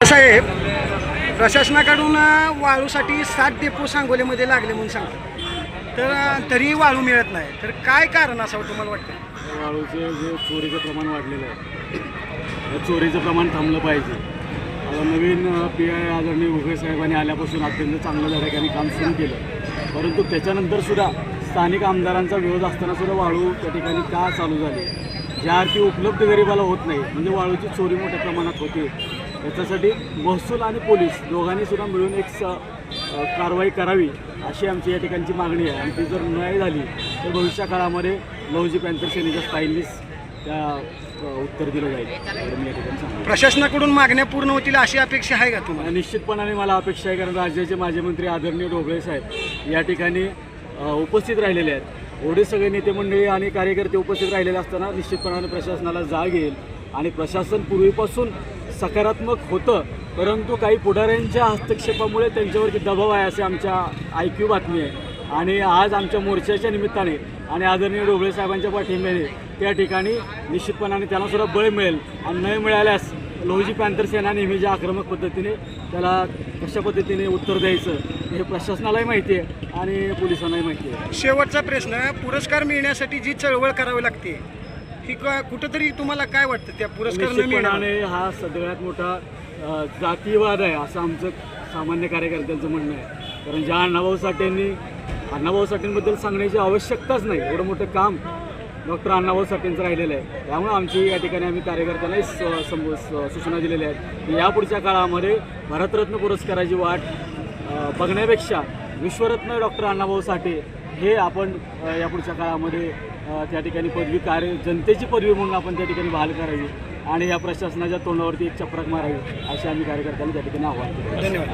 साहेब, प्रशासनाकडून वाळूसाठी 7 डेपो सांगोल्यामध्ये लागले म्हणून सांगतात, तर तरी वाळू मिळत नाही, तर काय कारण असावं तुम्हाला वाटतं? वाळूचे जे चोरीचं प्रमाण वाढलेलं आहे, या चोरीचं प्रमाण थांबलं पाहिजे. नवीन PI आदरणीय घुगे साहेबांनी आल्यापासून अत्यंत चांगलं धडाक्याने काम सुरू केलं, परंतु त्याच्यानंतरसुद्धा स्थानिक आमदारांचा विरोध असतानासुद्धा वाळू त्या ठिकाणी का चालू झाली? ज्या अर्थी उपलब्ध गरिबाला होत नाही, म्हणजे वाळूची चोरी मोठ्या प्रमाणात होते. त्याच्यासाठी महसूल आणि पोलीस दोघांनीसुद्धा मिळून एक कारवाई करावी अशी आमची या ठिकाणची मागणी आहे. आणि ती जर नाही झाली तर भविष्य काळामध्ये लहुजी पॅन्थर सेनेच्या स्टाईलनीच त्या उत्तर दिलं जाईल एवढं मी या ठिकाणी सांगतो. प्रशासनाकडून मागण्या पूर्ण होतील अशी अपेक्षा आहे का तुम्हाला? निश्चितपणाने मला अपेक्षा आहे, कारण राज्याचे माजी मंत्री आदरणीय ढोबळे साहेब या ठिकाणी उपस्थित राहिलेले आहेत. एवढे सगळे नेते मंडळी आणि कार्यकर्ते उपस्थित राहिलेले असताना निश्चितपणाने प्रशासनाला जाग येईल. आणि प्रशासन पूर्वीपासून सकारात्मक होतं, परंतु काही पुढाऱ्यांच्या हस्तक्षेपामुळे त्यांच्यावरती दबाव आहे असे आमच्या IQ बातमी आहे. आणि आज आमच्या मोर्चाच्या निमित्ताने आणि आदरणीय ढोबळे साहेबांच्या पाठिंब्याने त्या ठिकाणी निश्चितपणाने त्यांनासुद्धा बळ मिळेल. आणि नाही मिळाल्यास लहुजी पॅन्थर सेना नेहमीच्या आक्रमक पद्धतीने त्याला कशा पद्धतीने उत्तर द्यायचं हे प्रशासनालाही माहिती आहे आणि पोलिसांनाही माहिती आहे. शेवटचा प्रश्न, पुरस्कार मिळण्यासाठी जी चळवळ करावी लागते ही कुठंतरी तुम्हाला काय वाटतं? त्या पुरस्कार निश्चितपणाने हा सगळ्यात मोठा जातीयवाद आहे असं आमचं सामान्य कार्यकर्त्यांचं म्हणणं आहे. कारण ज्या अण्णाभाऊ साठेंबद्दल सांगण्याची आवश्यकताच नाही, एवढं मोठं काम डॉक्टर अण्णाभाऊ साठेंचं राहिलेलं आहे. त्यामुळे आमची या ठिकाणी आम्ही कार्यकर्त्यांनाही सूचना दिलेल्या आहेत की यापुढच्या काळामध्ये भारतरत्न पुरस्काराची वाट बघण्यापेक्षा विश्वरत्न डॉक्टर अण्णाभाऊ साठे हे आपण यापुढच्या काळामध्ये त्या ठिकाणी जनतेची पदवी म्हणून आपण त्या ठिकाणी बहाल करावी आणि या प्रशासनाच्या तोंडावरती एक चपराक मारावी अशी आम्ही कार्यकर्त्यांना त्या ठिकाणी आव्हान केलं. धन्यवाद.